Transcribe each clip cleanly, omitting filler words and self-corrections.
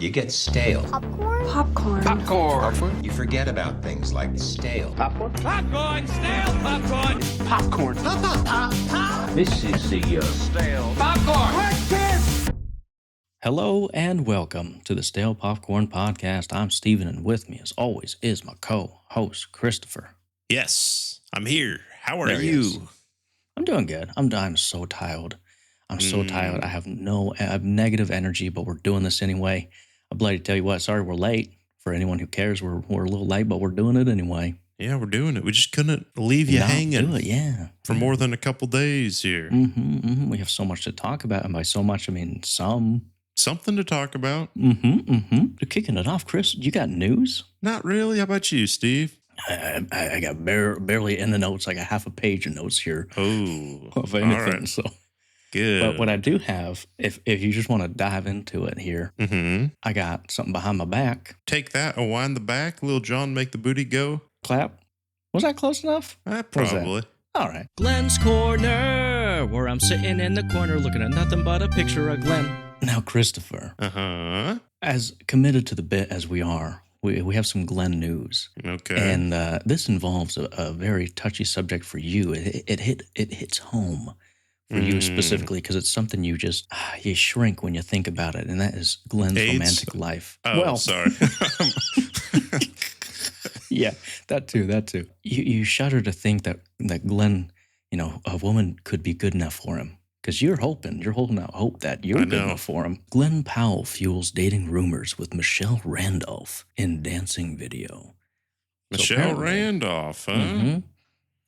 You get stale. Popcorn. Popcorn. You forget about things like stale. Popcorn. Popcorn, stale popcorn. Popcorn. Pop. This is the Stale. Popcorn. Hello and welcome to the Stale Popcorn Podcast. I'm Steven, and with me, as always, is my co-host, Christopher. Yes, I'm here. How are There he you? is. I'm doing good. I'm so tired. I'm so tired. I have negative energy, but we're doing this anyway. I'd like to tell you what, sorry we're late. For anyone who cares, we're a little late, but we're doing it anyway. Yeah, we're doing it. We just couldn't leave you hanging do it, yeah. for more than a couple days here. We have so much to talk about, and by so much, I mean some. Something to talk about. You're kicking it off, Chris. You got news? Not really. How about you, Steve? I got barely in the notes, like a half a page of notes here. Oh, Of anything, all right. so. Good. But what I do have, if you just want to dive into it here, I got something behind my back. Take that and wind the back. Little John, make the booty go. Clap. Was that close enough? Probably. All right. Glenn's Corner, where I'm sitting in the corner looking at nothing but a picture of Glenn. Now, Christopher, as committed to the bit as we are, we have some Glenn news. Okay. And this involves a very touchy subject for you. It hits home. For you specifically, because it's something you just, you shrink when you think about it, and that is Glenn's AIDS? romantic life. Oh, well, sorry. yeah, that too. You shudder to think that Glenn, a woman could be good enough for him, because you're holding out hope that you're good enough for him. Glenn Powell fuels dating rumors with Michelle Randolph in dancing video. Michelle Randolph, huh?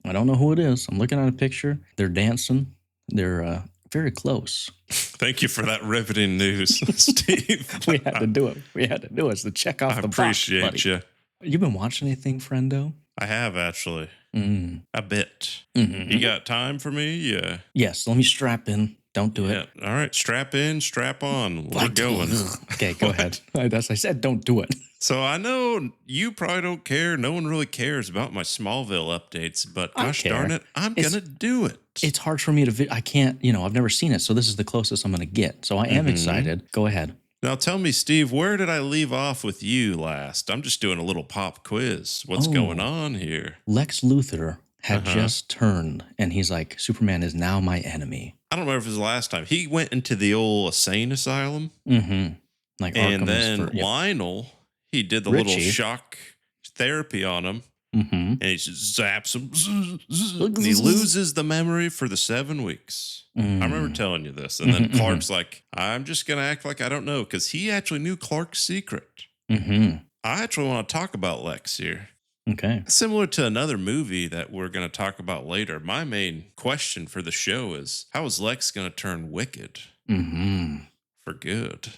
I don't know who it is. I'm looking at a picture. They're dancing. They're very close. Thank you for that riveting news, Steve. We had to do it. It's the check off the box. I appreciate you. You've been watching anything, friendo? I have, actually. A bit. You got time for me? Yeah. Yes, let me strap in. Don't do it. All right. Strap in, strap on. We're going. Okay, go ahead. As I said, don't do it. So I know you probably don't care. No one really cares about my Smallville updates, but gosh darn it, I'm going to do it. It's hard for me to, I can't, I've never seen it, so this is the closest I'm going to get. So I am excited. Go ahead. Now tell me, Steve, where did I leave off with you last? I'm just doing a little pop quiz. What's going on here? Lex Luthor had just turned, and he's like, Superman is now my enemy. I don't remember if it was the last time. He went into the old insane asylum. Like and Arkham's then Lionel, he did the little shock therapy on him. And he just zaps him. And he loses the memory for the 7 weeks. I remember telling you this. And then Clark's like, I'm just going to act like I don't know, because he actually knew Clark's secret. I actually want to talk about Lex here. Okay. Similar to another movie that we're going to talk about later, my main question for the show is, how is Lex going to turn wicked for good?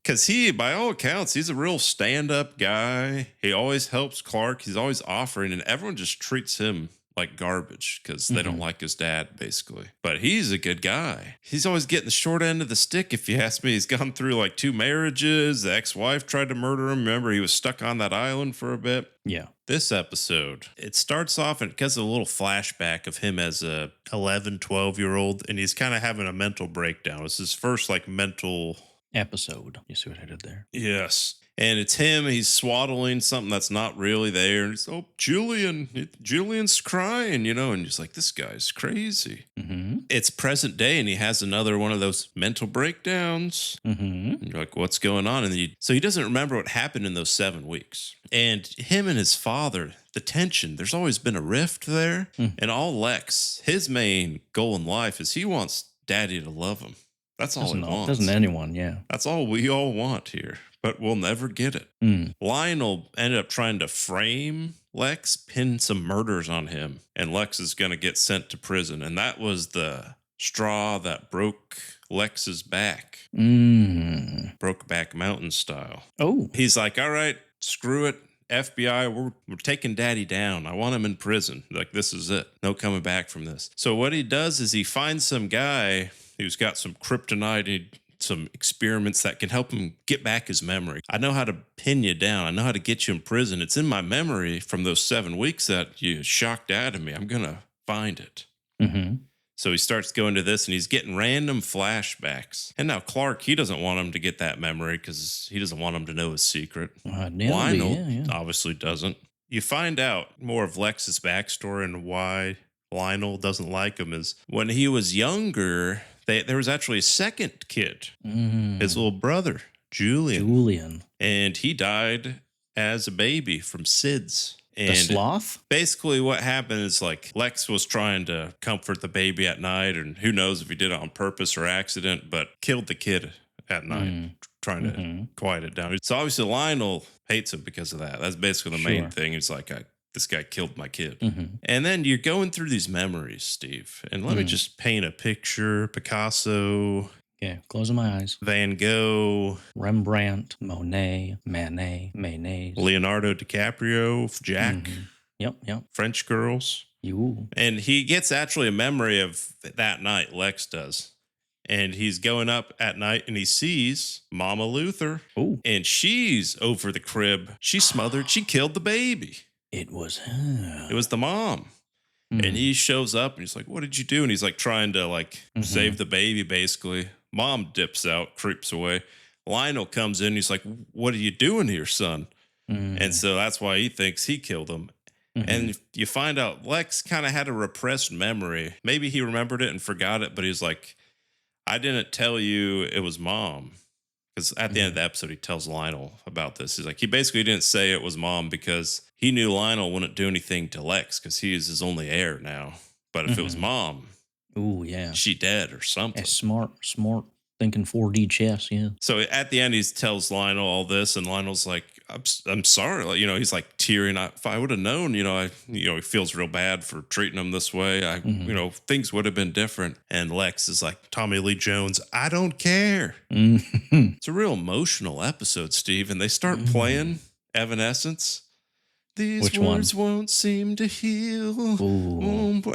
Because he, by all accounts, he's a real stand-up guy. He always helps Clark. He's always offering, and everyone just treats him like garbage because they don't like his dad, basically. But he's a good guy. He's always getting the short end of the stick, if you ask me. He's gone through like 2 marriages. The ex-wife tried to murder him. Remember, he was stuck on that island for a bit. Yeah. This episode, it starts off and it gets a little flashback of him as a 11, 12-year-old, and he's kind of having a mental breakdown. It's his first like mental episode. You see what I did there? Yes. And it's him. He's swaddling something that's not really there. And he's, Julian's crying, and he's like, this guy's crazy. It's present day, and he has another one of those mental breakdowns. And you're like, what's going on? And so he doesn't remember what happened in those 7 weeks. And him and his father, the tension, there's always been a rift there. And all Lex, his main goal in life is he wants daddy to love him. That's all he wants. Doesn't anyone, yeah. That's all we all want here, but we'll never get it. Lionel ended up trying to frame Lex, pin some murders on him, and Lex is going to get sent to prison. And that was the straw that broke Lex's back. Brokeback Mountain style. Oh. He's like, all right, screw it. FBI, we're taking daddy down. I want him in prison. Like, this is it. No coming back from this. So what he does is he finds some guy who's got some kryptonite, some experiments that can help him get back his memory. I know how to pin you down. I know how to get you in prison. It's in my memory from those 7 weeks that you shocked out of me. I'm going to find it. So he starts going to this and he's getting random flashbacks. And now Clark, he doesn't want him to get that memory because he doesn't want him to know his secret. Lionel obviously doesn't. You find out more of Lex's backstory and why Lionel doesn't like him is when he was younger, there was actually a second kid, his little brother, Julian. And he died as a baby from SIDS. And the sloth? Basically what happened is like Lex was trying to comfort the baby at night, and who knows if he did it on purpose or accident, but killed the kid at night, trying to quiet it down. So obviously Lionel hates him because of that. That's basically the main thing. It's like, this guy killed my kid. And then you're going through these memories, Steve. And let me just paint a picture. Picasso. Yeah, closing my eyes. Van Gogh. Rembrandt. Monet. Manet. Mayonnaise. Leonardo DiCaprio. Jack. Yep. French girls. You. And he gets actually a memory of that night, Lex does. And he's going up at night and he sees Mama Luther. Ooh. And she's over the crib. She smothered. She killed the baby. It was her. It was the mom. And he shows up and he's like, what did you do? And he's like trying to save the baby, basically. Mom dips out, creeps away. Lionel comes in. He's like, what are you doing here, son? And so that's why he thinks he killed him. And you find out Lex kind of had a repressed memory. Maybe he remembered it and forgot it, but he's like, I didn't tell you it was Mom. Because at the end of the episode, he tells Lionel about this. He's like, he basically didn't say it was Mom because he knew Lionel wouldn't do anything to Lex because he is his only heir now. But if it was Mom, she dead or something. Smart thinking 4D chess, yeah. So at the end, he tells Lionel all this, and Lionel's like, I'm sorry. Like, he's like tearing. If I would have known, he feels real bad for treating him this way. Things would have been different. And Lex is like, Tommy Lee Jones, I don't care. It's a real emotional episode, Steve. And they start playing Evanescence. These words won't seem to heal.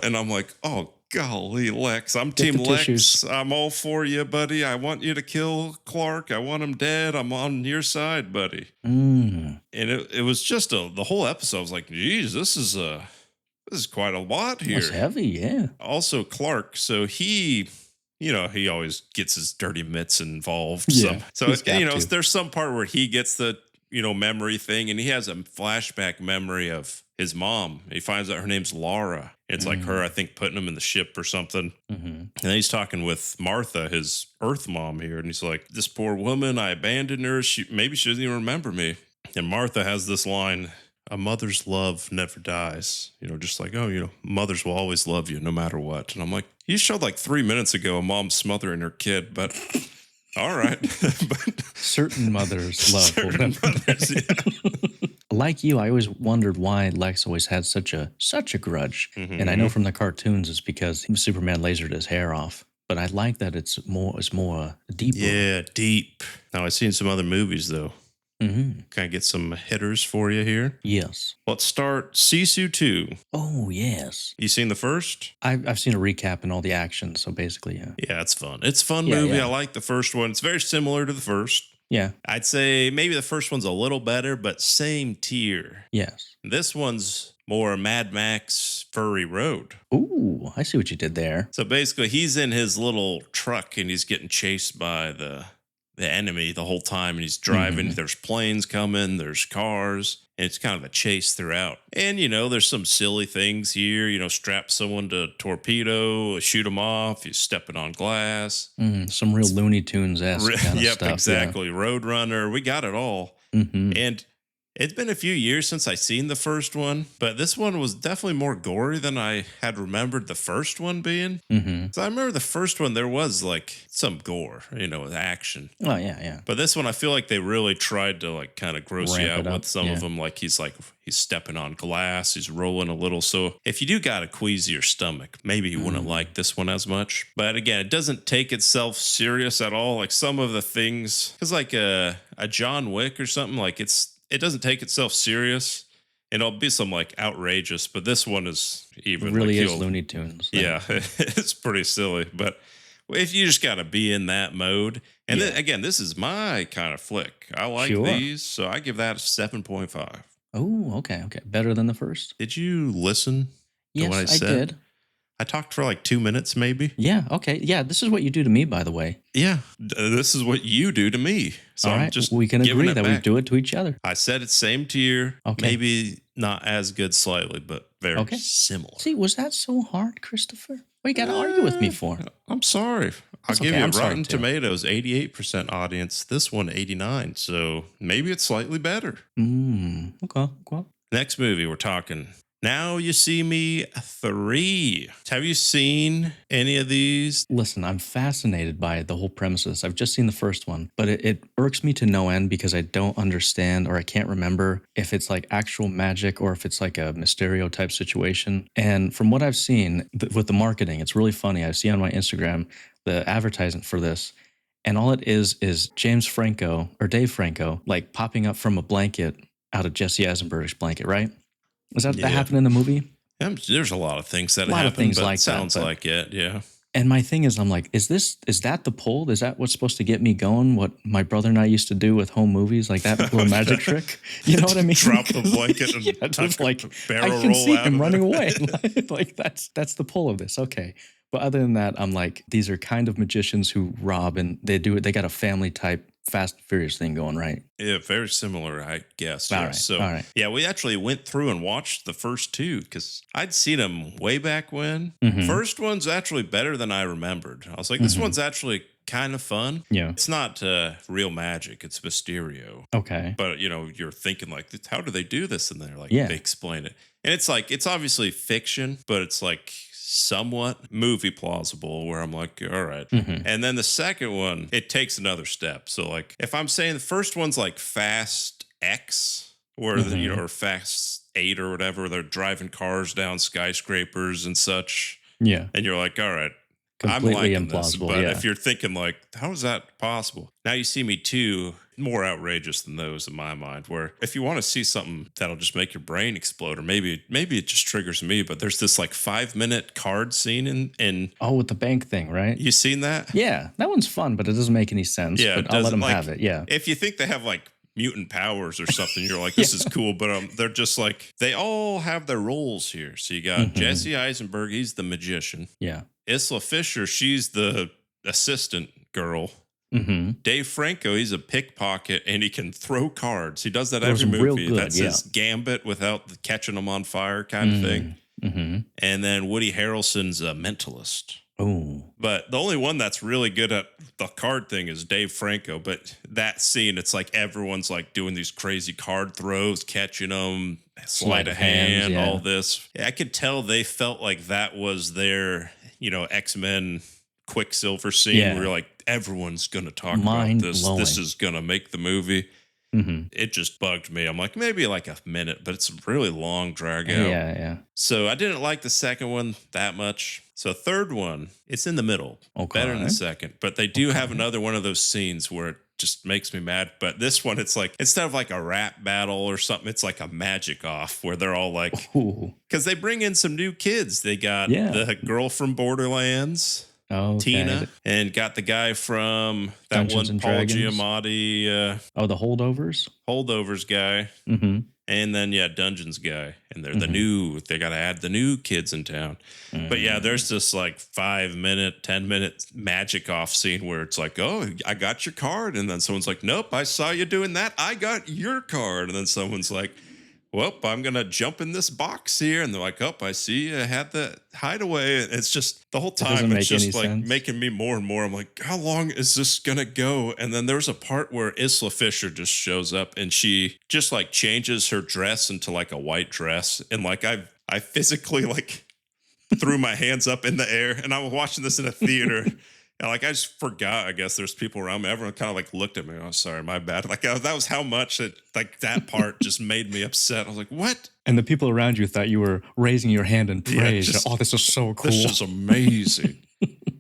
And I'm like, oh, golly, Lex. I'm Team Lex. Tissues. I'm all for you, buddy. I want you to kill Clark. I want him dead. I'm on your side, buddy. And it was just the whole episode. I was like, geez, this is quite a lot here. It's heavy, yeah. Also, Clark. So he always gets his dirty mitts involved. Yeah, so there's some part where he gets the memory thing, and he has a flashback memory of his mom. He finds out her name's Laura. It's like her, I think, putting him in the ship or something. And then he's talking with Martha, his Earth mom here, and he's like, this poor woman, I abandoned her. Maybe she doesn't even remember me. And Martha has this line, a mother's love never dies. Just like, mothers will always love you no matter what. And I'm like, you showed like 3 minutes ago a mom smothering her kid, but all right. But certain mothers love mothers, Like you, I always wondered why Lex always had such a grudge. And I know from the cartoons it's because Superman lasered his hair off. But I like that it's more deeper. Yeah, deep. Now I've seen some other movies though. Can I get some hitters for you here? Yes. Let's start Sisu 2. Oh, yes. You seen the first? I've seen a recap and all the action, so basically, yeah. Yeah, it's fun. It's a fun movie. Yeah. I like the first one. It's very similar to the first. Yeah. I'd say maybe the first one's a little better, but same tier. Yes. This one's more Mad Max Furry Road. Ooh, I see what you did there. So basically, he's in his little truck and he's getting chased by the enemy the whole time, and he's driving. There's planes coming, there's cars, and it's kind of a chase throughout. And there's some silly things here, strap someone to a torpedo, shoot them off, you stepping on glass. Some real Looney Tunes-esque kind of stuff. Yep, exactly. Yeah. Roadrunner, we got it all. And it's been a few years since I seen the first one, but this one was definitely more gory than I had remembered the first one being. So I remember the first one, there was like some gore, with action. Oh, yeah. But this one, I feel like they really tried to like kind of gross you out with some of them. Like he's stepping on glass, he's rolling a little. So if you do got a queasier stomach, maybe you wouldn't like this one as much. But again, it doesn't take itself serious at all. Like some of the things, it's like a John Wick or something, like it doesn't take itself serious, and it'll be some like outrageous, but this one is even it really is Looney Tunes. Yeah, it's pretty silly. But if you just got to be in that mode, and then again, this is my kind of flick. I like these, so I give that a 7.5. Oh, okay, better than the first. Did you listen to what I said? I did. I talked for like 2 minutes, maybe. Yeah. Okay. Yeah. This is what you do to me, by the way. Yeah, this is what you do to me. So All right. I'm just we can giving agree it that we back. do it to each other. I said it's same tier. Okay. Maybe not as good slightly, but very similar. See, was that so hard, Christopher? What you got to argue with me for? I'm sorry. I'll give okay. you I'm sorry, Rotten too. Tomatoes, 88% audience. This one, 89. So maybe it's slightly better. Okay. Next movie, we're talking Now You See Me 3. Have you seen any of these? Listen, I'm fascinated by the whole premise of this. I've just seen the first one, but it irks me to no end because I don't understand or I can't remember if it's like actual magic or if it's like a Mysterio type situation. And from what I've seen with the marketing, it's really funny. I see on my Instagram the advertisement for this. And all it is James Franco or Dave Franco like popping up from a blanket out of Jesse Eisenberg's blanket, right? Is that happened in the movie? There's a lot of things that a lot happen, of things but like it sounds that, like it, yeah. And my thing is, I'm like, is that the pull? Is that what's supposed to get me going? What my brother and I used to do with home movies, like that little magic trick? You know what I mean? Drop the blanket and just like barrel I can roll see out him of running it. away. Like that's the pull of this. Okay. But other than that, I'm like, these are kind of magicians who rob and they got a family type Fast and Furious thing going, right? Yeah, very similar, I guess. All Yeah. right, So, all right. yeah, we actually went through and watched the first two because I'd seen them way back when. Mhm. First one's actually better than I remembered. I was like, this one's actually kind of fun. Yeah. It's not real magic, it's Mysterio. Okay. But, you're thinking, like, how do they do this? And they're like, Yeah. they explain it. And it's like, it's obviously fiction, but it's like somewhat movie plausible where I'm like, all right. Mhm. And then the second one, it takes another step. So like if I'm saying the first one's like Fast X or or Fast 8 or whatever, they're driving cars down skyscrapers and such. Yeah. And you're like, all right, Completely I'm liking this. implausible, But yeah. if you're thinking like, how is that possible? Now You See Me 2, more outrageous than those in my mind, where if you want to see something that'll just make your brain explode, or maybe it just triggers me, but there's this like 5-minute card scene in Oh, with the bank thing, right? you seen that? Yeah, that one's fun, but it doesn't make any sense. Yeah, but I'll let doesn't, them like, have it. Yeah. If you think they have like mutant powers or something, you're like, this is cool. But they're just like, they all have their roles here. So you got Jesse Eisenberg, he's the magician. Yeah. Isla Fisher, she's the assistant girl. Mm-hmm. Dave Franco, he's a pickpocket and he can throw cards. He does that Throws every them real movie. good, That's yeah. his gambit without catching them on fire kind of thing. Mm-hmm. And then Woody Harrelson's a mentalist. Oh. But the only one that's really good at the card thing is Dave Franco. But that scene, it's like everyone's like doing these crazy card throws, catching them, sleight of hand, yeah. all this. I could tell they felt like that was their, X-Men Quicksilver scene Yeah. where you're like, everyone's going to talk Mind about this. blowing. This is going to make the movie. Mm-hmm. It just bugged me. I'm like, maybe like a minute, but it's a really long drag out. Yeah. So I didn't like the second one that much. So third one, it's in the middle. Okay. Better than the second. But they do have another one of those scenes where it just makes me mad. But this one, it's like, instead of like a rap battle or something, it's like a magic off where they're all like, Ooh. because they bring in some new kids. They got the girl from Borderlands. Okay. Tina, and got the guy from that Dungeons one and Paul Dragons. Giamatti The holdovers. holdovers guy. Mm-hmm. And then, Dungeons guy. And they're they got to add the new kids in town. But yeah, there's this like 5-minute, 10-minute magic off scene where it's like, oh, I got your card. And then someone's like, nope, I saw you doing that. I got your card. And then someone's like, well, I'm going to jump in this box here. And they're like, oh, I see you had the hideaway. It's just the whole time, doesn't it's make just any like sense. making me more and more. I'm like, how long is this going to go? And then there's a part where Isla Fisher just shows up and she just like changes her dress into like a white dress. And like, I physically like threw my hands up in the air and I was watching this in a theater. And like, I just forgot, I guess there's people around me. Everyone kind of like looked at me. Oh, sorry, my bad. Like that was how much that part just made me upset. I was like, what? And the people around you thought you were raising your hand in praise. just- Oh, this is so cool. This is amazing.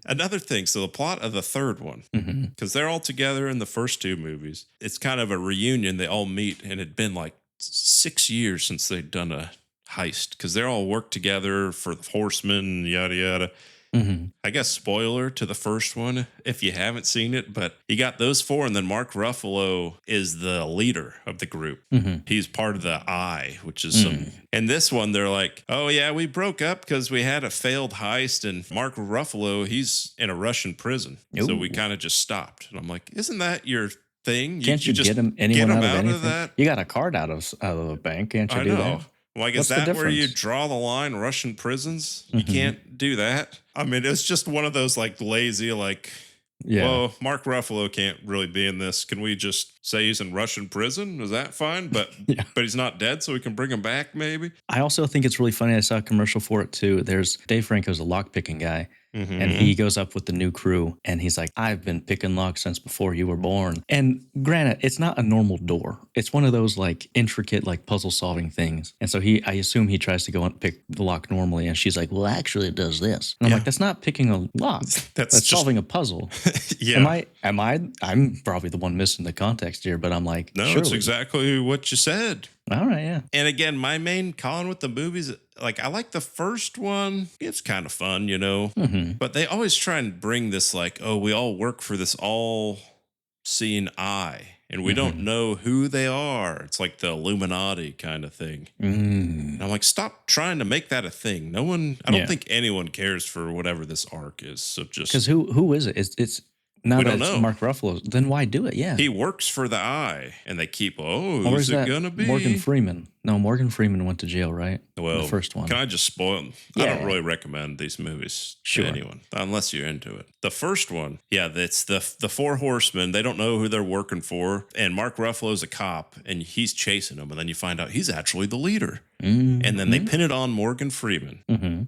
Another thing, so the plot of the third one, because they're all together in the first two movies, it's kind of a reunion. They all meet, and it'd been like 6 years since they'd done a heist, because they're all worked together for the Horsemen, yada, yada. I guess spoiler to the first one if you haven't seen it, but you got those four, and then Mark Ruffalo is the leader of the group. He's part of the Eye, which is some. And this one, they're like, oh yeah, we broke up because we had a failed heist, and Mark Ruffalo, he's in a Russian prison, so we kind of just stopped. And I'm like, isn't that your thing? Can't you just get him out of that? You got a card out of a bank, can't you do that? Like, is that where you draw the line? Russian prisons? You can't do that. I mean, it's just one of those like lazy, like, well, Mark Ruffalo can't really be in this. Can we just say he's in Russian prison? Is that fine? But but he's not dead, so we can bring him back maybe. I also think it's really funny. I saw a commercial for it too. There's Dave Franco's a lockpicking guy. And he goes up with the new crew and he's like, I've been picking locks since before you were born. And granted, it's not a normal door. It's one of those like intricate, like puzzle solving things. And so I assume he tries to go and pick the lock normally. And she's like, well, actually it does this. And I'm like, that's not picking a lock. That's just solving a puzzle. I'm probably the one missing the context here, but I'm like, no, it's exactly what you said. All right, yeah. And again, my main con with the movies, like I like the first one. It's kind of fun, you know, but they always try and bring this like, oh, we all work for this all-seeing eye and we don't know who they are. It's like the Illuminati kind of thing. And I'm like, stop trying to make that a thing. No one, I don't think anyone cares for whatever this arc is. So just because who is it? It's now that it's Mark Ruffalo, then why do it? Yeah. He works for the Eye, and they keep, who's it going to be? Morgan Freeman. No, Morgan Freeman went to jail, right? Well, the first one. Can I just spoil them? I don't really recommend these movies to anyone, unless you're into it. The first one, it's the Four Horsemen. They don't know who they're working for, and Mark Ruffalo's a cop, and he's chasing them, and then you find out he's actually the leader. And then they pin it on Morgan Freeman.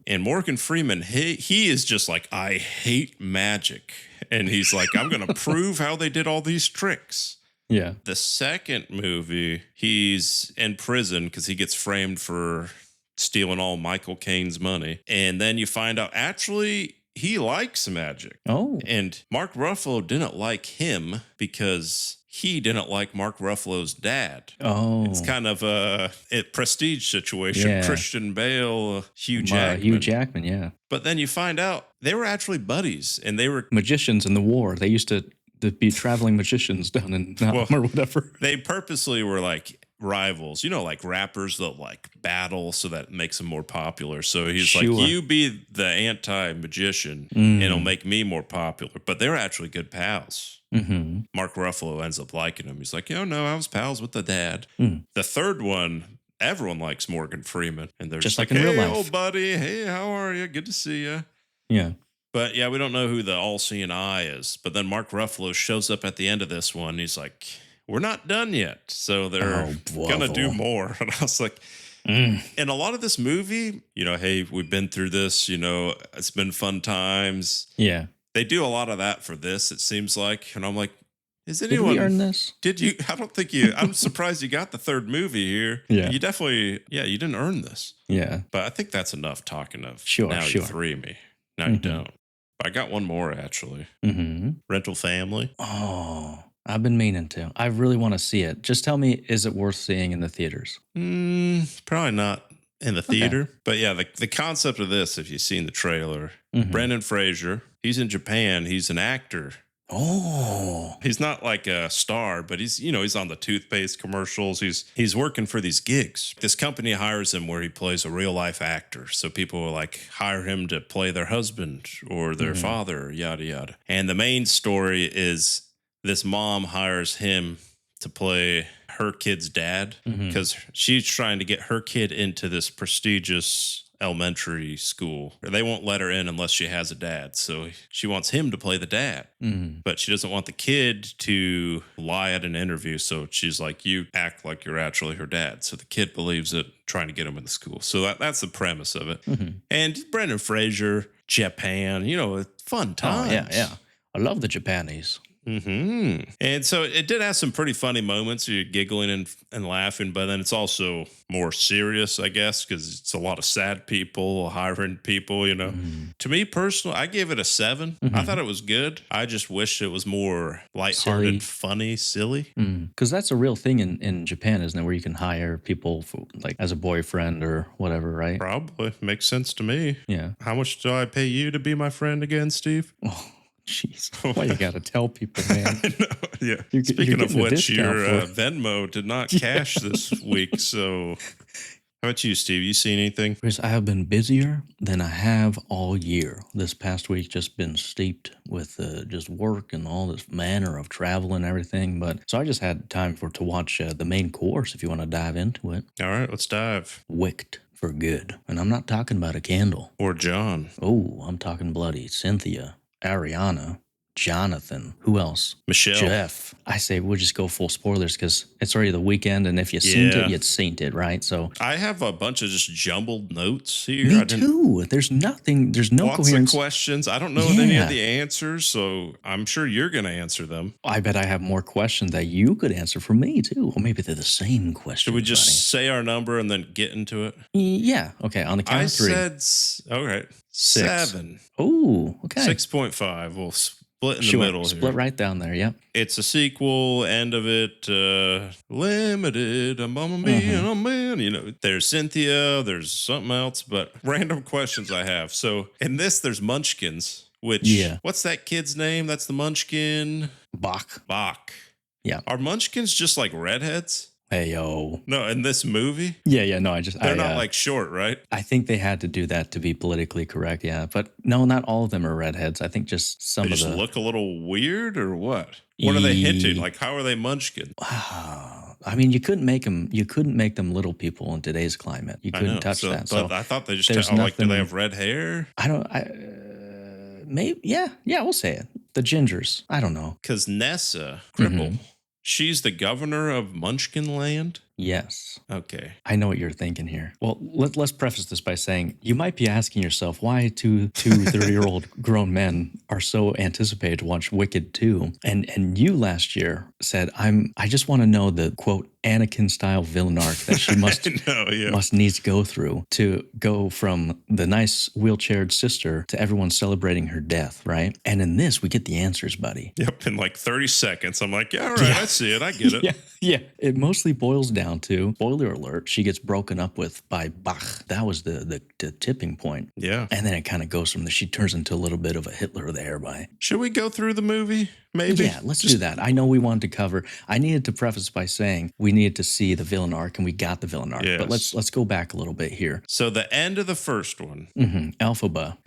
And Morgan Freeman, he is just like, I hate magic. And he's like, I'm going to prove how they did all these tricks. Yeah. The second movie, he's in prison because he gets framed for stealing all Michael Caine's money. And then you find out, actually, he likes magic. Oh. And Mark Ruffalo didn't like him because he didn't like Mark Ruffalo's dad. Oh. It's kind of a prestige situation. Yeah. Christian Bale, Hugh Jackman. Hugh Jackman, yeah. But then you find out they were actually buddies, and they were magicians in the war. They used to be traveling magicians down in or whatever. They purposely were like rivals, you know, like rappers that like battle so that makes them more popular. So he's like, you be the anti-magician and it'll make me more popular. But they're actually good pals. Mark Ruffalo ends up liking him. He's like, no, I was pals with the dad. The third one, everyone likes Morgan Freeman. And they're just like in real life. Old buddy, hey, how are you? Good to see you. Yeah. But yeah, we don't know who the all-seeing eye is. But then Mark Ruffalo shows up at the end of this one. He's like, we're not done yet. So they're going to do more. And I was like, in a lot of this movie, you know, hey, we've been through this, you know, it's been fun times. Yeah. They do a lot of that for this, it seems like. And I'm like, did we earn this? Did you? I don't think you, I'm surprised you got the third movie here. Yeah. You definitely, you didn't earn this. Yeah. But I think that's enough talking of now you three me. Now you don't. I got one more, actually. Rental Family. Oh, I've been meaning to. I really want to see it. Just tell me, is it worth seeing in the theaters? Probably not in the theater. Okay. But yeah, the concept of this, if you've seen the trailer, Brendan Fraser, he's in Japan. He's an actor. Oh, he's not like a star, but he's on the toothpaste commercials. He's working for these gigs. This company hires him where he plays a real life actor. So people will like hire him to play their husband or their father, yada, yada. And the main story is this mom hires him to play her kid's dad because she's trying to get her kid into this prestigious elementary school. They won't let her in unless she has a dad. So she wants him to play the dad, but she doesn't want the kid to lie at an interview. So she's like, you act like you're actually her dad. So the kid believes it, trying to get him in the school. So that's the premise of it. And Brendan Fraser, Japan, fun times. Oh, yeah. I love the Japanese. And so it did have some pretty funny moments. You're giggling and laughing, but then it's also more serious, I guess, because it's a lot of sad people, hiring people, you know. To me personally, I gave it a 7. I thought it was good. I just wish it was more lighthearted, funny, silly. Because that's a real thing in Japan, isn't it? Where you can hire people for, like, as a boyfriend or whatever, right? Probably. Makes sense to me. Yeah. How much do I pay you to be my friend again, Steve? Oh, jeez. Why you got to tell people, man? I know, yeah. You're Speaking of getting a which, your discount for it. Venmo did not cash this week. So how about you, Steve? You seen anything? Chris, I have been busier than I have all year. This past week just been steeped with just work and all this manner of travel and everything. But so I just had time to watch the main course if you want to dive into it. All right, let's dive. Wicked for good. And I'm not talking about a candle. Or John. Oh, I'm talking bloody. Cynthia, Ariana, Jonathan. Who else? Michelle. Jeff. I say we'll just go full spoilers because it's already the weekend, and if you seen it, you'd seen it, right? So I have a bunch of just jumbled notes here. Me too. There's nothing. There's no lots coherence. of questions. I don't know any of the answers, so I'm sure you're going to answer them. I bet I have more questions that you could answer for me too, or maybe they're the same question. Should we just say our number and then get into it? Yeah. Okay. On the count of 3. I said, all right, 7. Oh, okay. 6.5. We'll split in the middle. Split here. right down there. Yep. It's a sequel. End of it. Limited. I'm a man. A man. You know, there's Cynthia. There's something else, but random questions I have. So in this, there's Munchkins. Which what's that kid's name? That's the Munchkin. Bach. Yeah. Are Munchkins just like redheads? Hey, yo. No, in this movie? Yeah, no, they're not like short, right? I think they had to do that to be politically correct, yeah. But no, not all of them are redheads. I think just some they of them look a little weird or what? What are they hinting? Like, how are they Munchkins? Wow. I mean, you couldn't make them little people in today's climate. You couldn't touch that. But so I thought they just like, do they have red hair? Maybe, yeah, we'll say it. The gingers. I don't know. Because Nessa, cripple, she's the governor of Munchkin Land? Yes. Okay. I know what you're thinking here. Well, let's preface this by saying you might be asking yourself why two 30-year-old grown men are so anticipated to watch Wicked 2. And you last year said, I just want to know the, quote, Anakin-style villain arc that she must needs go through to go from the nice wheelchaired sister to everyone celebrating her death, right? And in this, we get the answers, buddy. Yep, in like 30 seconds. I'm like, yeah, all right, I see it. I get it. Yeah. It mostly boils down to, spoiler alert, she gets broken up with by Bach. That was the tipping point. Yeah. And then it kind of goes from there. She turns into a little bit of a Hitler there by. Should we go through the movie? Maybe. Yeah, let's do that. I know we wanted to cover. I needed to preface by saying we needed to see the villain arc, and we got the villain arc. Yes. But let's go back a little bit here. So the end of the first one. Alphaba.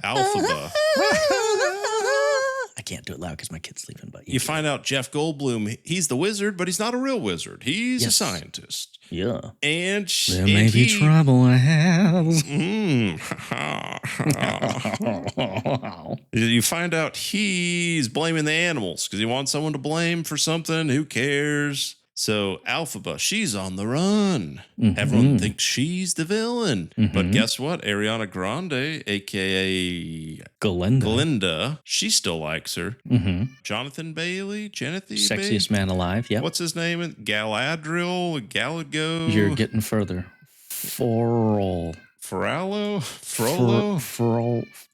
I can't do it loud because my kid's sleeping. But you find out Jeff Goldblum, he's the wizard, but he's not a real wizard. He's a scientist. Yeah. And there may be trouble ahead. You find out he's blaming the animals because he wants someone to blame for something. Who cares? So Alphaba, she's on the run. Everyone thinks she's the villain. But guess what? Ariana Grande, a.k.a. Glinda, she still likes her. Jonathan Bailey, sexiest man alive, yeah. What's his name? Galadriel, Galago. You're getting further. Frollo.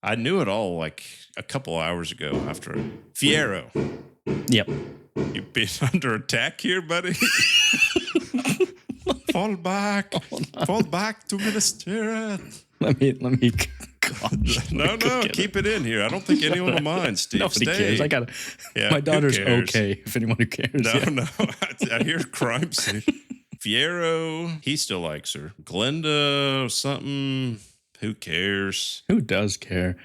I knew it all like a couple hours ago after Fierro. Yep. You've been under attack here, buddy. Fall back to Minister. Let me. Gosh, no, keep it in here. I don't think anyone will mind, Steve. Nobody cares. I got my daughter's okay. If anyone who cares. No. I hear crime scene. Fierro, he still likes her. Glinda, something. Who cares? Who does care?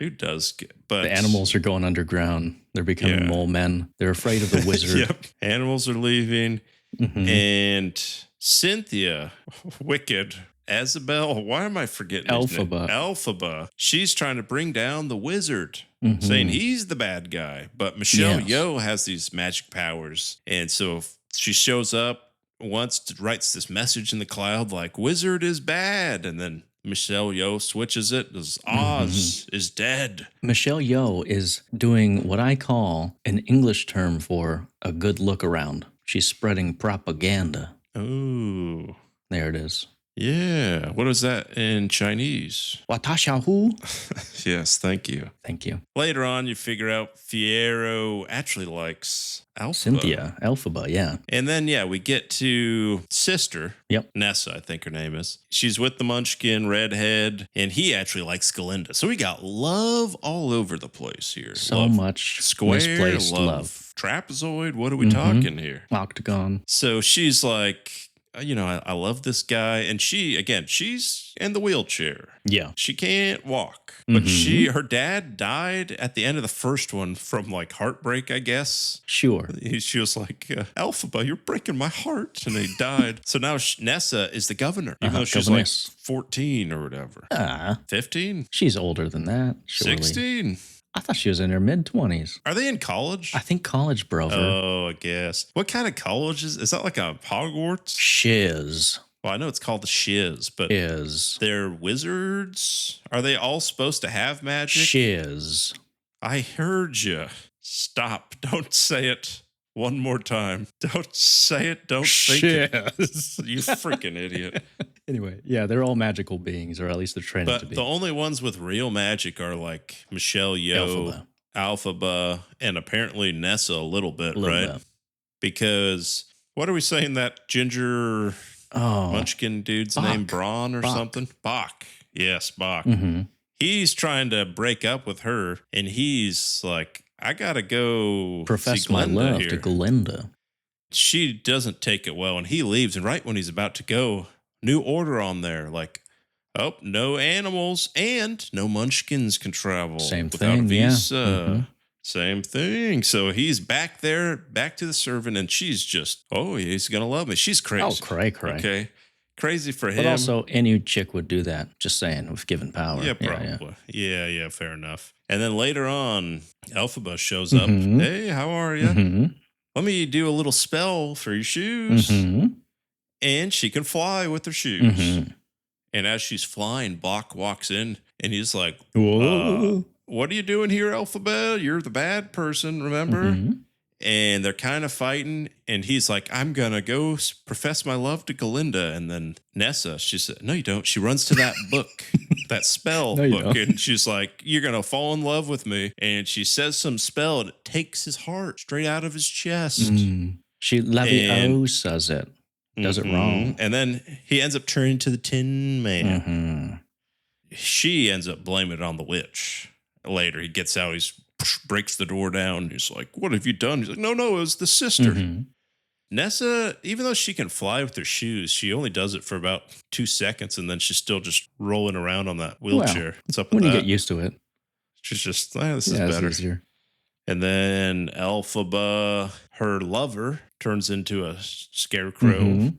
But the animals are going underground. They're becoming mole men. They're afraid of the wizard. Yep. Animals are leaving. And Cynthia, Wicked, Isabel, why am I forgetting Alphaba. She's trying to bring down the wizard, saying he's the bad guy. But Michelle Yeoh has these magic powers. And so she shows up once, writes this message in the cloud like, wizard is bad. And then Michelle Yeoh switches it. Oz is dead. Michelle Yeoh is doing what I call an English term for a good look around. She's spreading propaganda. Oh. There it is. Yeah. What is that in Chinese? 我他小呼. Yes, thank you. Thank you. Later on, you figure out Fierro actually likes Alphaba. Cynthia Elphaba, yeah. And then, we get to sister. Yep. Nessa, I think her name is. She's with the Munchkin, redhead, and he actually likes Glinda. So we got love all over the place here. So much square, misplaced love. Trapezoid. What are we talking here? Octagon. So she's like, I love this guy. And she's in the wheelchair. Yeah. She can't walk. But her dad died at the end of the first one from like heartbreak, I guess. Sure. She was like, Alphaba, you're breaking my heart. And he died. So now Nessa is the governor, even though she's governess. like 14 or whatever. 15? She's older than that. Surely. 16? I thought she was in her mid-20s. Are they in college? I think college, bro. Oh, I guess. What kind of college is that? Like a Hogwarts? Shiz. Well, I know it's called the Shiz, but they're wizards? Are they all supposed to have magic? Shiz. I heard you. Stop. Don't say it one more time. Don't say it. Don't think it. You freaking idiot. Anyway, they're all magical beings, or at least they're trained to be. But the only ones with real magic are like Michelle Yeoh, Alphaba, and apparently Nessa a little bit, right? Because what are we saying that ginger Munchkin dude's name? Braun or something? Bach. Yes, Bach. He's trying to break up with her, and he's like, I gotta go profess my love to Glinda. She doesn't take it well, and he leaves. And right when he's about to go, new order on there, like, no animals and no Munchkins can travel. Same without thing, a visa. Same thing. So he's back there, back to the servant, and she's just, he's gonna love me. She's crazy. Oh, cray. Okay. Crazy for him. But also, any chick would do that, just saying, with given power. Yeah, probably. Yeah, fair enough. And then later on, Alphaba shows up. Hey, how are you? Let me do a little spell for your shoes. And she can fly with her shoes. And as she's flying, Bach walks in, and he's like, whoa. What are you doing here, Alphaba? You're the bad person, remember? And they're kind of fighting, and he's like, I'm going to go profess my love to Glinda. And then Nessa, she said, no, you don't. She runs to that book, that spell book, and she's like, you're going to fall in love with me. And she says some spell, and it takes his heart straight out of his chest. She says it. Does it wrong. And then he ends up turning to the Tin Man. She ends up blaming it on the witch. Later, he gets out, breaks the door down. He's like, what have you done? He's like, no, it was the sister. Nessa, even though she can fly with her shoes, she only does it for about 2 seconds, and then she's still just rolling around on that wheelchair. What's up with that? When you get used to it. She's just, this is better. Easier. And then Alphaba, her lover, turns into a scarecrow.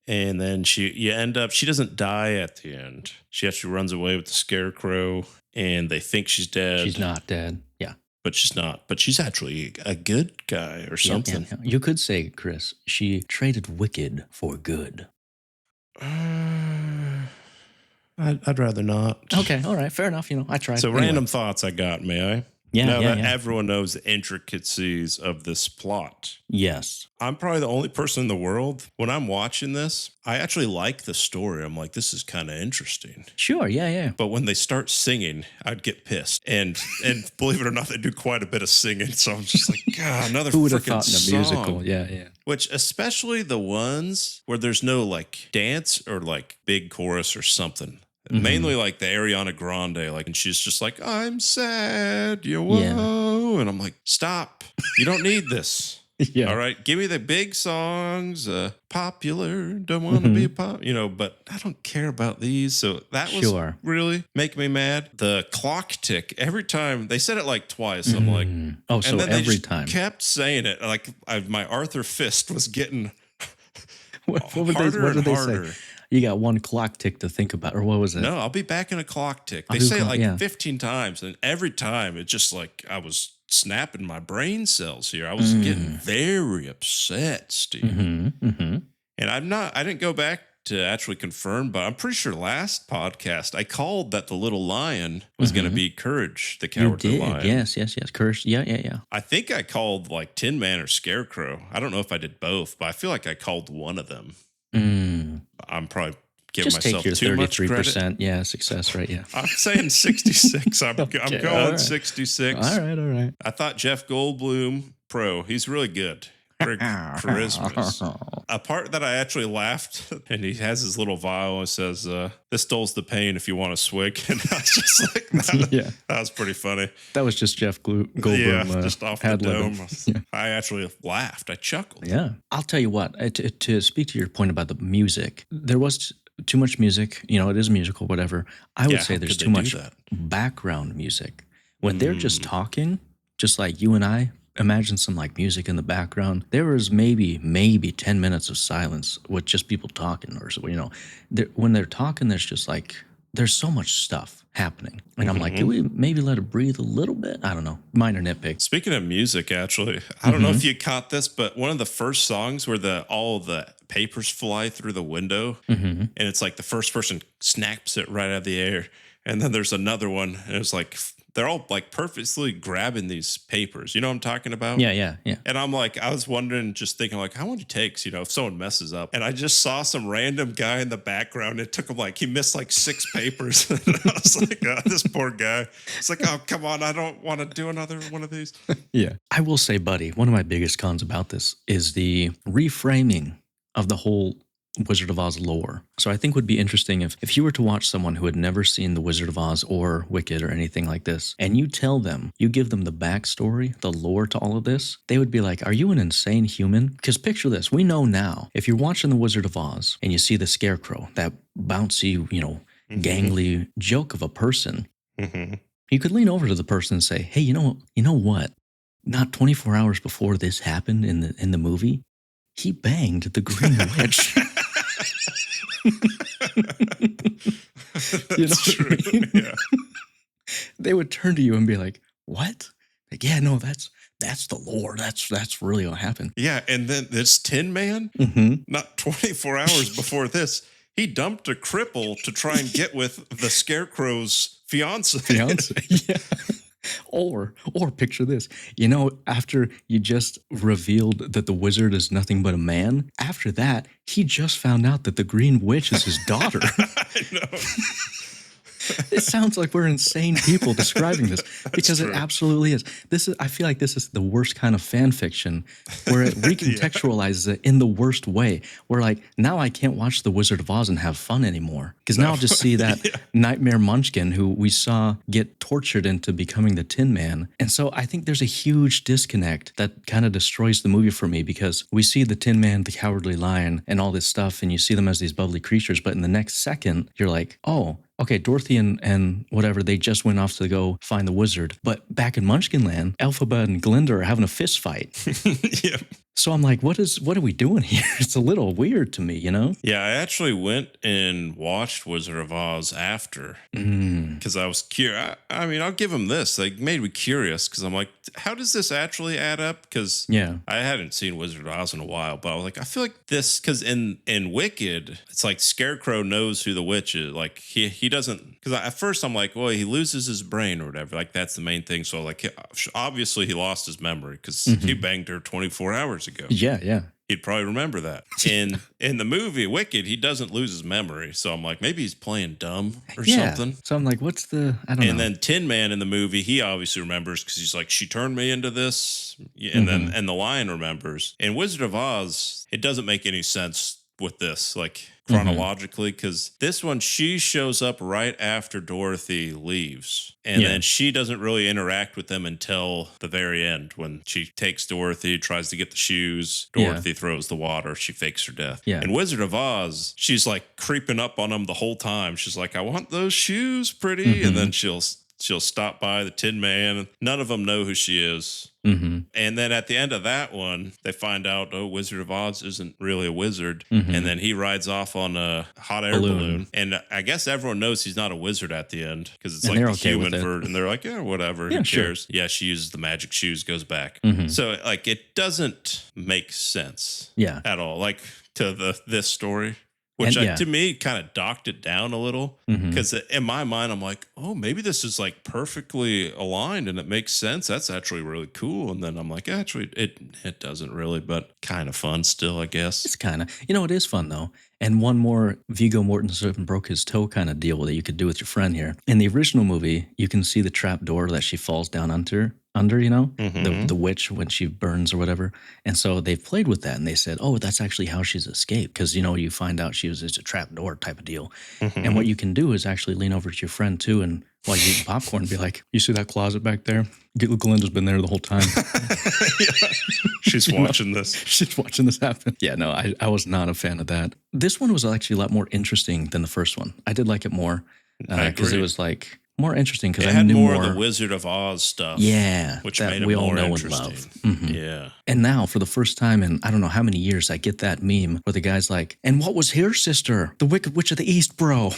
And then she doesn't die at the end. She actually runs away with the scarecrow, and they think she's dead. She's not dead. Yeah. But she's not. But she's actually a good guy or something. Yeah. You could say, Chris, she traded wicked for good. I'd rather not. Okay. All right. Fair enough. I tried. So random thoughts I got, may I? Yeah. Everyone knows the intricacies of this plot. Yes. I'm probably the only person in the world, when I'm watching this, I actually like the story. I'm like, this is kind of interesting. Sure, yeah. But when they start singing, I'd get pissed. And believe it or not, they do quite a bit of singing. So I'm just like, God, another Who would have freaking thought in a song. musical? Yeah. Which, especially the ones where there's no like dance or like big chorus or something. Mainly like the Ariana Grande, and she's just like, I'm sad, Yeoh. And I'm like, stop. You don't need this. All right. Give me the big songs, popular, don't want to be pop, but I don't care about these. So that was really making me mad. The clock tick, every time, they said it like twice. I'm like, so every time. Kept saying it. Like my Arthur fist was getting what did they say? You got one clock tick to think about, or what was it? No, I'll be back in a clock tick. They say it like 15 times, and every time it just like I was snapping my brain cells here. I was getting very upset, Steve. And I didn't go back to actually confirm, but I'm pretty sure last podcast I called that the little lion was going to be Courage, the Cowardly Lion. Yes. Courage. Yeah. I think I called like Tin Man or Scarecrow. I don't know if I did both, but I feel like I called one of them. I'm probably giving myself too much credit. 33%. Yeah, success rate. Yeah. I'm saying 66. I'm going 66. All right. I thought Jeff Goldblum, he's really good. Charisma. A part that I actually laughed, and he has his little vial and says, "This dulls the pain if you want to swig." And I was just like, that was pretty funny. That was just Jeff Goldblum. Just off the dome. I actually laughed. I chuckled. Yeah. I'll tell you what, to speak to your point about the music, there was too much music. It is a musical, whatever. I would say there's too much background music. When they're just talking, just like you and I, imagine some like music in the background. There was maybe 10 minutes of silence with just people talking, or when they're talking, there's so much stuff happening. And I'm like, do we maybe let it breathe a little bit? I don't know. Minor nitpick. Speaking of music, actually, I don't know if you caught this, but one of the first songs where all the papers fly through the window, and it's like the first person snaps it right out of the air. And then there's another one, and it's like they're all like purposely grabbing these papers. You know what I'm talking about? Yeah. And I'm like, I was wondering, just thinking like, how much it takes, if someone messes up. And I just saw some random guy in the background. It took him he missed like 6 papers. And I was like, this poor guy. It's like, oh, come on. I don't want to do another one of these. Yeah. I will say, buddy, one of my biggest cons about this is the reframing of the whole Wizard of Oz lore. So I think would be interesting if you were to watch someone who had never seen the Wizard of Oz or Wicked or anything like this, and you give them the backstory, the lore to all of this, they would be like, are you an insane human? Because picture this, we know now, if you're watching the Wizard of Oz and you see the Scarecrow, that bouncy, gangly joke of a person, you could lean over to the person and say, hey, you know what? Not 24 hours before this happened in the movie, he banged the Green Witch. That's true. Yeah. They would turn to you and be like, what? Like, yeah, no, that's the lore. That's really what happened. Yeah, and then this Tin Man, not 24 hours before this, he dumped a cripple to try and get with the Scarecrow's fiance. Yeah. Or picture this, after you just revealed that the wizard is nothing but a man, after that, he just found out that the Green Witch is his daughter. I know. It sounds like we're insane people describing this because it absolutely is. I feel like this is the worst kind of fan fiction where it recontextualizes it in the worst way. Where like, now I can't watch The Wizard of Oz and have fun anymore because now I'll just see that Nightmare Munchkin who we saw get tortured into becoming the Tin Man. And so I think there's a huge disconnect that kind of destroys the movie for me because we see the Tin Man, the Cowardly Lion, and all this stuff, and you see them as these bubbly creatures, but in the next second, you're like, oh, okay, Dorothy and whatever, they just went off to go find the wizard. But back in Munchkinland, Elphaba and Glinda are having a fist fight. Yeah. So I'm like, what are we doing here? It's a little weird to me, Yeah, I actually went and watched Wizard of Oz after because I was curious. I mean, I'll give him this. They made me curious because I'm like, how does this actually add up? Because I hadn't seen Wizard of Oz in a while, but I was like, I feel like this, because in Wicked, it's like Scarecrow knows who the witch is. Like he doesn't, because at first I'm like, well, he loses his brain or whatever. Like that's the main thing. So like, obviously he lost his memory because he banged her 24 hours ago. Yeah. He'd probably remember that. In the movie Wicked, he doesn't lose his memory. So I'm like, maybe he's playing dumb or something. So I'm like, I don't know. And then Tin Man in the movie, he obviously remembers because he's like, she turned me into this. And then the lion remembers. In Wizard of Oz, it doesn't make any sense with this, like chronologically, because this one, she shows up right after Dorothy leaves. And then she doesn't really interact with them until the very end when she takes Dorothy, tries to get the shoes. Dorothy throws the water. She fakes her death. Yeah. In Wizard of Oz, she's like creeping up on them the whole time. She's like, I want those shoes, pretty. And then she'll stop by the Tin Man. None of them know who she is. And then at the end of that one, they find out, Wizard of Oz isn't really a wizard. And then he rides off on a hot air balloon. And I guess everyone knows he's not a wizard at the end because it's like the human version. And they're like, yeah, whatever. Who cares? Yeah, she uses the magic shoes, goes back. So like it doesn't make sense at all. Like to this story. Which And, yeah. to me kind of docked it down a little because in my mind, I'm like, oh, maybe this is like perfectly aligned and it makes sense. That's actually really cool. And then I'm like, actually, it doesn't really, but kind of fun still, I guess. It's kind of, it is fun though. And one more Viggo Mortensen broke his toe kind of deal that you could do with your friend here. In the original movie, you can see the trap door that she falls down under, the witch when she burns or whatever. And so they've played with that and they said, oh, that's actually how she's escaped. Because, you find out it's a trap door type of deal. And what you can do is actually lean over to your friend too and while you're eating popcorn be like, you see that closet back there? Glenda's been there the whole time. She's watching this. She's watching this happen. Yeah, no, I was not a fan of that. This one was actually a lot more interesting than the first one. I did like it more because it was like more interesting because I knew more of the Wizard of Oz stuff. Yeah, which that made it we all more know interesting. And love. Yeah. And now, for the first time in I don't know how many years, I get that meme where the guy's like, "And what was her sister? The Wicked Witch of the East, bro."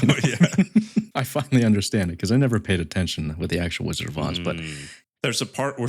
Yeah. I finally understand it because I never paid attention with the actual Wizard of Oz, but. There's a part where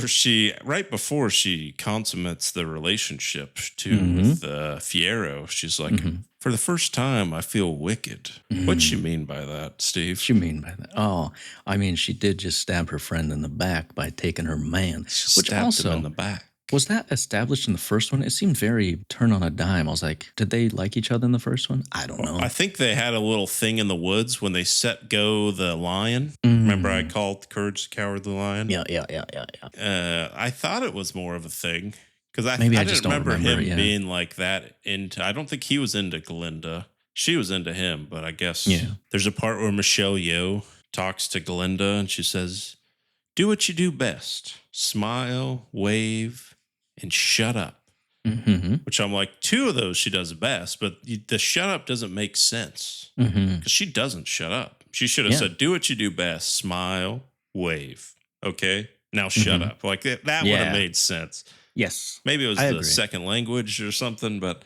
right before she consummates the relationship with Fierro, she's like, for the first time, I feel wicked. What'd she mean by that, Steve? What you mean by that? Oh, I mean, she did just stab her friend in the back by taking her man. She which stabbed also, him in the back. Was that established in the first one? It seemed very turn on a dime. I was like, did they like each other in the first one? I don't know. I think they had a little thing in the woods when they set go the lion. Remember I called Courage the Cowardly Lion? Yeah. I thought it was more of a thing. Because I just didn't don't remember him it, being like that into... I don't think he was into Glenda. She was into him, but I guess there's a part where Michelle Yeoh talks to Glenda and she says, do what you do best. Smile, wave, and shut up. Which I'm like, two of those she does best, but the shut up doesn't make sense because she doesn't shut up. She should have said, do what you do best. Smile, wave. Okay, now shut up. Like that would have made sense. Yes. Maybe it was the second language or something, but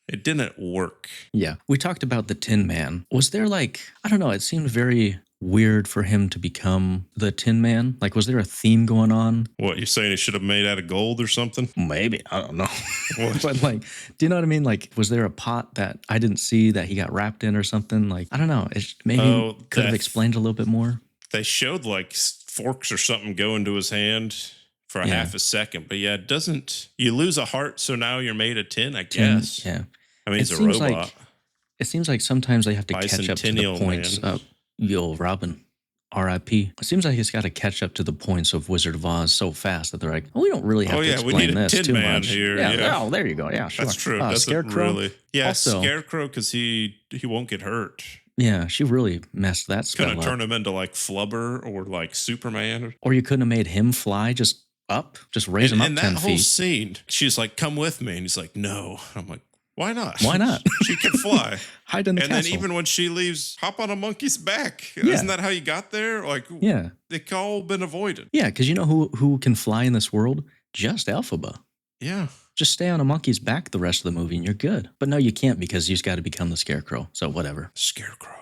it didn't work. Yeah. We talked about the Tin Man. Was there like, I don't know, it seemed very weird for him to become the Tin Man. Like, was there a theme going on? What, you're saying he should have made out of gold or something? Maybe. I don't know. But like, do you know what I mean? Like, was there a pot that I didn't see that he got wrapped in or something? Like, I don't know. It maybe could have explained a little bit more. They showed like forks or something go into his hand for a half a second. But yeah, it doesn't, you lose a heart, so now you're made of tin, I guess. Yeah. I mean, he's a robot. It seems like sometimes they have to catch up to the points man. of Robin, R.I.P. It seems like he's got to catch up to the points of Wizard of Oz so fast that they're like, well, we don't really have to explain we need this a tin too man much. here. Yeah. Oh, there you go. Yeah, sure. That's true. Scarecrow. Really. Yeah, also, Scarecrow because he won't get hurt. Yeah, she really messed that spell up. Couldn't turn him into like Flubber or like Superman. Or you couldn't have made him fly just raise him up 10 feet. And that whole scene, she's like, come with me. And he's like, no. I'm like, why not? Why not? She can fly. Hide in the castle. And then even when she leaves, hop on a monkey's back. Yeah. Isn't that how you got there? Like, yeah. It's all been avoided. Yeah, because you know who can fly in this world? Just Elphaba. Yeah. Just stay on a monkey's back the rest of the movie and you're good. But no, you can't because you've got to become the Scarecrow. So whatever. Scarecrow.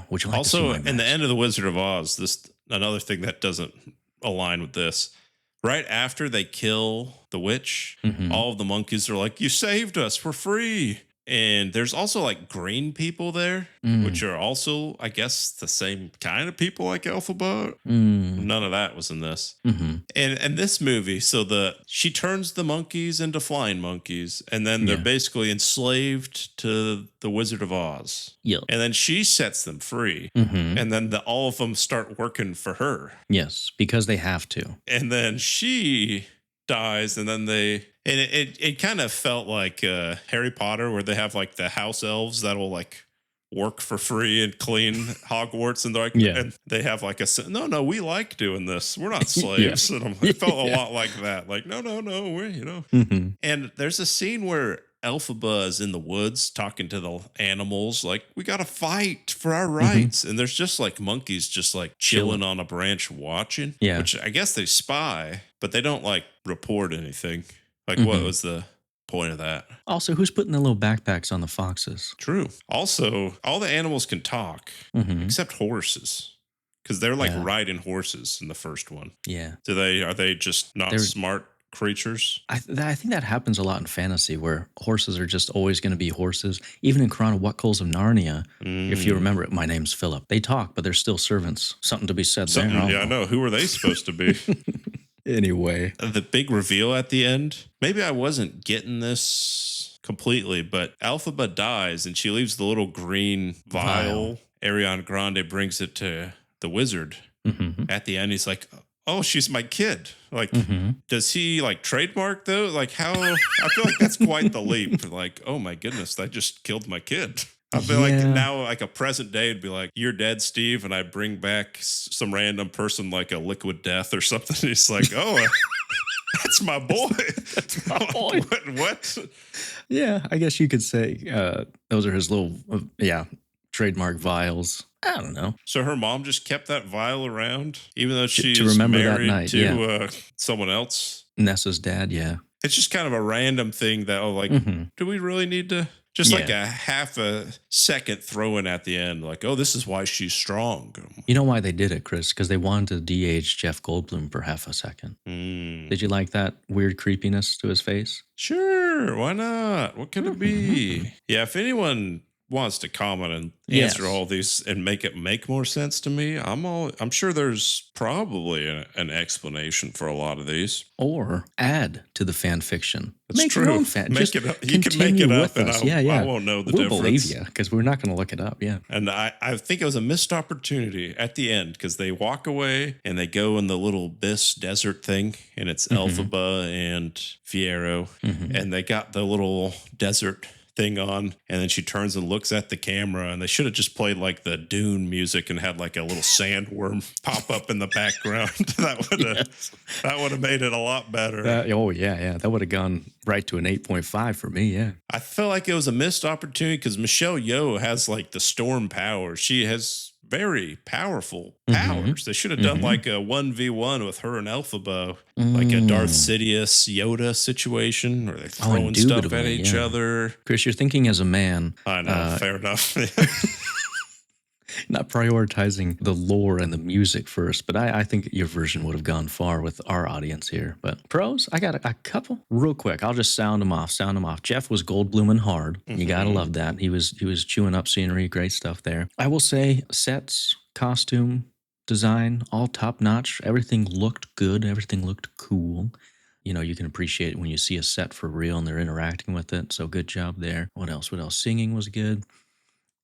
Would you like also, to see in the end of The Wizard of Oz, this another thing that doesn't align with this. Right after they kill the witch, all of the monkeys are like, you saved us, we're free. And there's also like green people there, which are also, I guess, the same kind of people like Elphaba. None of that was in this. And this movie, so she turns the monkeys into flying monkeys, and then they're basically enslaved to the Wizard of Oz. Yep. And then she sets them free, and then all of them start working for her. Yes, because they have to. And then she dies, and then it kind of felt like Harry Potter, where they have like the house elves that'll like work for free and clean Hogwarts, and they're like, and they have like no, we like doing this. We're not slaves. And it felt a lot like that. Like, no, we're, And there's a scene where Elphaba is in the woods talking to the animals, like, we got to fight for our rights. And there's just like monkeys just like chilling on a branch watching, which I guess they spy, but they don't like report anything. Like, what was the point of that? Also, who's putting the little backpacks on the foxes? True. Also, all the animals can talk except horses. Because they're like riding horses in the first one. Yeah. Are they just not smart creatures. I think that happens a lot in fantasy where horses are just always going to be horses. Even in Chronicles of Narnia, if you remember it, my name's Philip. They talk, but they're still servants. Something to be said there. Yeah, I know. Who are they supposed to be? Anyway. The big reveal at the end. Maybe I wasn't getting this completely, but Elphaba dies and she leaves the little green vial. Ariana Grande brings it to the wizard. At the end, he's like, oh, she's my kid. Like, does he like trademark though? Like how, I feel like that's quite the leap. Like, oh my goodness, I just killed my kid. I feel like now like a present day would be like, you're dead, Steve. And I bring back some random person like a liquid death or something. He's like, oh, that's my boy. That's my boy. What? Yeah, I guess you could say those are his little, trademark vials. I don't know. So her mom just kept that vial around, even though she's married to someone else. Nessa's dad, yeah. It's just kind of a random thing that, do we really need to? Just like a half a second throw in at the end, like, oh, this is why she's strong. You know why they did it, Chris? Because they wanted to de-age Jeff Goldblum for half a second. Did you like that weird creepiness to his face? Sure, why not? What could it be? Yeah, if anyone wants to comment and answer all these and make it make more sense to me, I'm sure there's probably an explanation for a lot of these. Or add to the fan fiction. Make your own fan. Make it up. You can make it up, and I won't know the difference. We'll believe you because we're not going to look it up. Yeah. And I think it was a missed opportunity at the end because they walk away and they go in the little Abyss desert thing, and it's Elphaba and Fiyero, and they got the little desert thing on, and then she turns and looks at the camera, and they should have just played like the Dune music and had like a little sandworm pop up in the background. That would have made it a lot better. That would have gone right to an 8.5 for me. Yeah, I felt like it was a missed opportunity because Michelle Yeoh has like the storm power. She has very powerful powers. They should have done like a 1v1 with her and Elphaba, like a Darth Sidious Yoda situation where they're throwing stuff at each other. Chris, you're thinking as a man. I know, fair enough. Not prioritizing the lore and the music first, but I think your version would have gone far with our audience here. But pros, I got a couple real quick. I'll just sound them off. Jeff was Goldbluming hard. You gotta love that. He was chewing up scenery. Great stuff there. I will say sets, costume, design, all top notch. Everything looked good. Everything looked cool. You know, you can appreciate it when you see a set for real and they're interacting with it. So good job there. What else? Singing was good.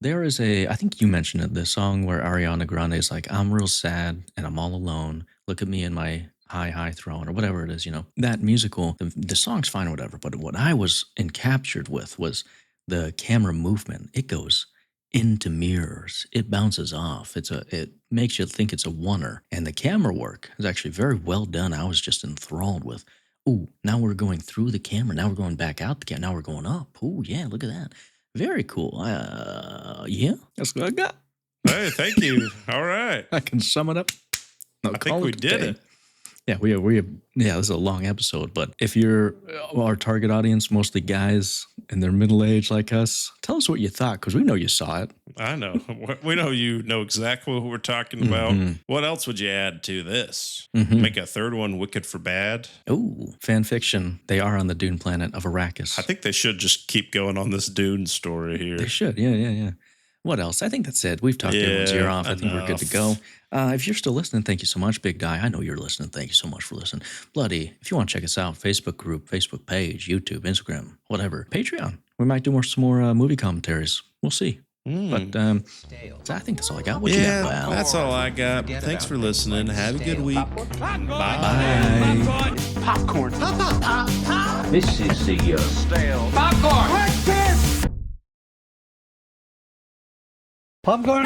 There is I think you mentioned it, the song where Ariana Grande is like, I'm real sad and I'm all alone. Look at me in my high throne or whatever it is, you know. That musical, the song's fine or whatever, but what I was encaptured with was the camera movement. It goes into mirrors. It bounces off. It makes you think it's a oneer. And the camera work is actually very well done. I was just enthralled with, ooh, now we're going through the camera. Now we're going back out the camera. Now we're going up. Ooh, yeah, look at that. Very cool. That's what I got. Hey, thank you. All right. I can sum it up. I think we did it. Yeah, we have. Yeah, this is a long episode, but if you're our target audience, mostly guys in their middle age like us, tell us what you thought because we know you saw it. I know. We know you know exactly what we're talking about. What else would you add to this? Make a third one, Wicked for Bad. Ooh, fan fiction. They are on the Dune planet of Arrakis. I think they should just keep going on this Dune story here. They should. Yeah. What else? I think that's it. We've talked everyone's ear off. I think we're good to go. If you're still listening, thank you so much, Big Guy. I know you're listening. Thank you so much for listening. Bloody, if you want to check us out, Facebook group, Facebook page, YouTube, Instagram, whatever. Patreon. We might do some more movie commentaries. We'll see. But I think that's all I got. What you got, Val? That's all I got. Thanks for listening. Have a good week. Bye. Popcorn. Pop. This is the stale popcorn. Popcorn.